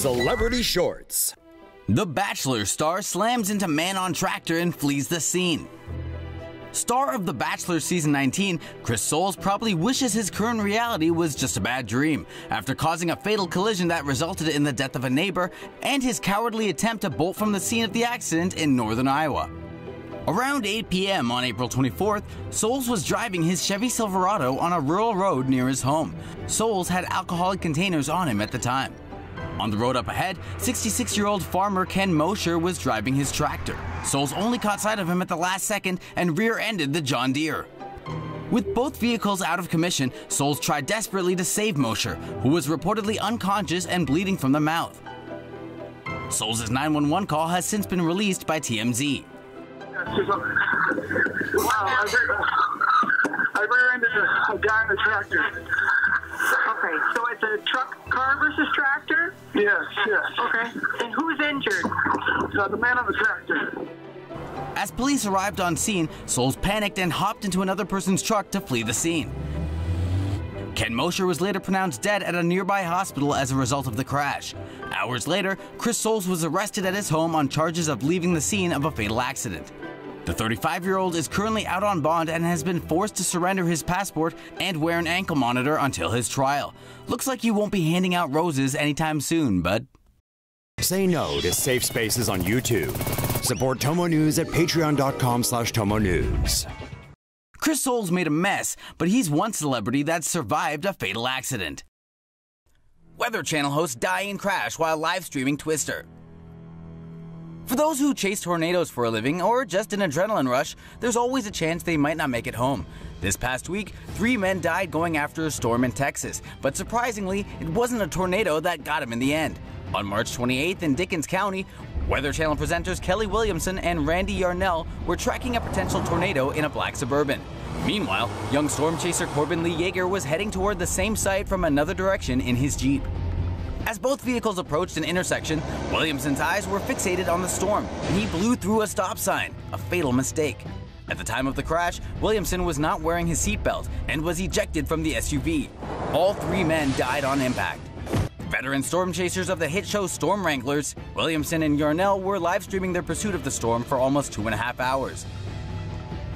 Celebrity Shorts. The Bachelor star slams into man on tractor and flees the scene. Star of The Bachelor Season 19, Chris Soules probably wishes his current reality was just a bad dream after causing a fatal collision that resulted in the death of a neighbor and his cowardly attempt to bolt from the scene of the accident in northern Iowa. Around 8 p.m. on April 24th, Soules was driving his Chevy Silverado on a rural road near his home. Soules had alcoholic containers on him at the time. On the road up ahead, 66-year-old farmer Ken Mosher was driving his tractor. Soules only caught sight of him at the last second and rear-ended the John Deere. With both vehicles out of commission, Soules tried desperately to save Mosher, who was reportedly unconscious and bleeding from the mouth. Soules' 911 call has since been released by TMZ. Wow, I rear-ended a guy in a tractor. Okay, so it's a car versus tractor? Yes. Okay, and who's injured? The man on the tractor. As police arrived on scene, Soules panicked and hopped into another person's truck to flee the scene. Ken Mosher was later pronounced dead at a nearby hospital as a result of the crash. Hours later, Chris Soules was arrested at his home on charges of leaving the scene of a fatal accident. The 35-year-old is currently out on bond and has been forced to surrender his passport and wear an ankle monitor until his trial. Looks like you won't be handing out roses anytime soon, bud. Say no to safe spaces on YouTube. Support TomoNews at patreon.com/TomoNews. Chris Soules made a mess, but he's one celebrity that survived a fatal accident. Weather Channel hosts die in crash while live streaming Twister. For those who chase tornadoes for a living or just an adrenaline rush, there's always a chance they might not make it home. This past week, 3 men died going after a storm in Texas, but surprisingly, it wasn't a tornado that got him in the end. On March 28th in Dickens County, Weather Channel presenters Kelly Williamson and Randy Yarnell were tracking a potential tornado in a black Suburban. Meanwhile, young storm chaser Corbin Lee Yeager was heading toward the same site from another direction in his Jeep. As both vehicles approached an intersection, Williamson's eyes were fixated on the storm, and he blew through a stop sign, a fatal mistake. At the time of the crash, Williamson was not wearing his seatbelt and was ejected from the SUV. All 3 men died on impact. Veteran storm chasers of the hit show Storm Wranglers, Williamson and Yarnell were live streaming their pursuit of the storm for almost 2.5 hours.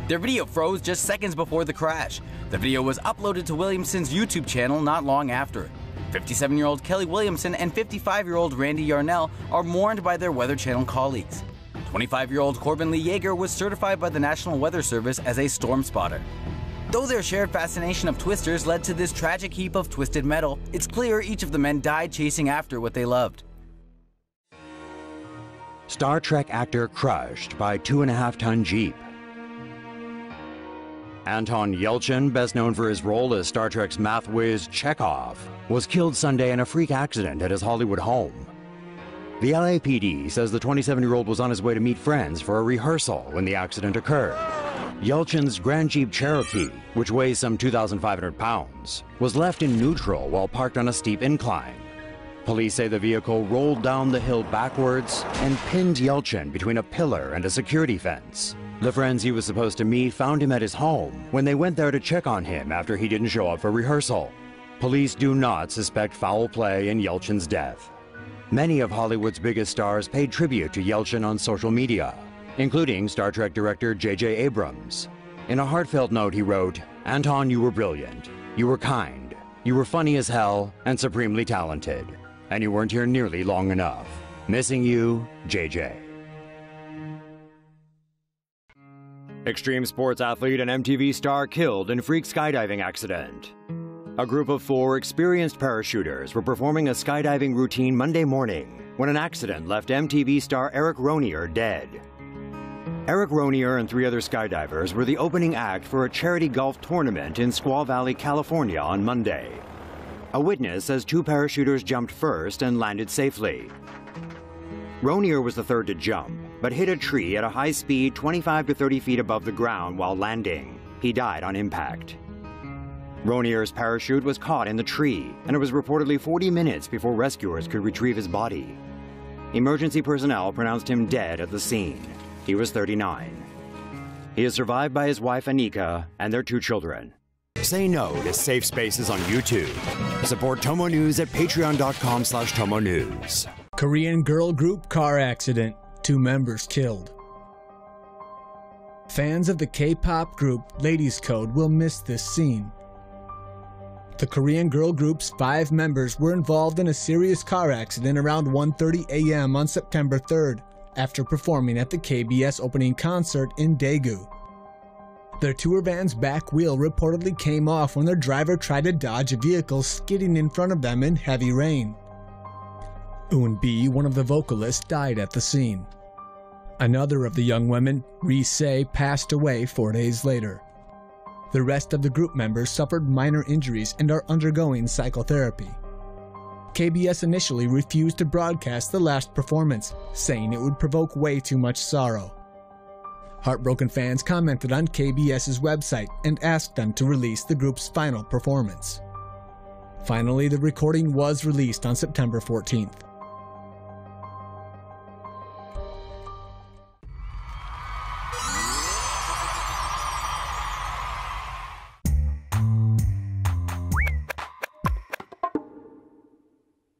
Their video froze just seconds before the crash. The video was uploaded to Williamson's YouTube channel not long after. 57-year-old Kelly Williamson and 55-year-old Randy Yarnell are mourned by their Weather Channel colleagues. 25-year-old Corbin Lee Yeager was certified by the National Weather Service as a storm spotter. Though their shared fascination of twisters led to this tragic heap of twisted metal, it's clear each of the men died chasing after what they loved. Star Trek actor crushed by 2.5-ton Jeep. Anton Yelchin, best known for his role as Star Trek's math whiz Chekhov, was killed Sunday in a freak accident at his Hollywood home. The LAPD says the 27-year-old was on his way to meet friends for a rehearsal when the accident occurred. Yelchin's Grand Jeep Cherokee, which weighs some 2,500 pounds, was left in neutral while parked on a steep incline. Police say the vehicle rolled down the hill backwards and pinned Yelchin between a pillar and a security fence. The friends he was supposed to meet found him at his home when they went there to check on him after he didn't show up for rehearsal. Police do not suspect foul play in Yelchin's death. Many of Hollywood's biggest stars paid tribute to Yelchin on social media, including Star Trek director J.J. Abrams. In a heartfelt note, he wrote, "Anton, you were brilliant. You were kind. You were funny as hell and supremely talented. And you weren't here nearly long enough. Missing you, J.J." Extreme sports athlete and MTV star killed in freak skydiving accident. A group of 4 experienced parachuters were performing a skydiving routine Monday morning when an accident left MTV star ERIK dead. ERIK and 3 other skydivers were the opening act for a charity golf tournament in Squaw Valley, California on Monday. A witness says 2 parachuters jumped first and landed safely. Ronier was the third to jump, but hit a tree at a high speed 25 to 30 feet above the ground while landing. He died on impact. Ronier's parachute was caught in the tree, and it was reportedly 40 minutes before rescuers could retrieve his body. Emergency personnel pronounced him dead at the scene. He was 39. He is survived by his wife Anika and their 2 children. Say no to safe spaces on YouTube. Support TomoNews at patreon.com/TomoNews. Korean girl group car accident, 2 members killed. Fans of the K-pop group Ladies Code will miss this scene. The Korean girl group's 5 members were involved in a serious car accident around 1:30 a.m. on September 3rd, after performing at the KBS opening concert in Daegu. Their tour van's back wheel reportedly came off when their driver tried to dodge a vehicle skidding in front of them in heavy rain. Eun-bi, one of the vocalists, died at the scene. Another of the young women, Ri-se, passed away 4 days later. The rest of the group members suffered minor injuries and are undergoing psychotherapy. KBS initially refused to broadcast the last performance, saying it would provoke way too much sorrow. Heartbroken fans commented on KBS's website and asked them to release the group's final performance. Finally, the recording was released on September 14th.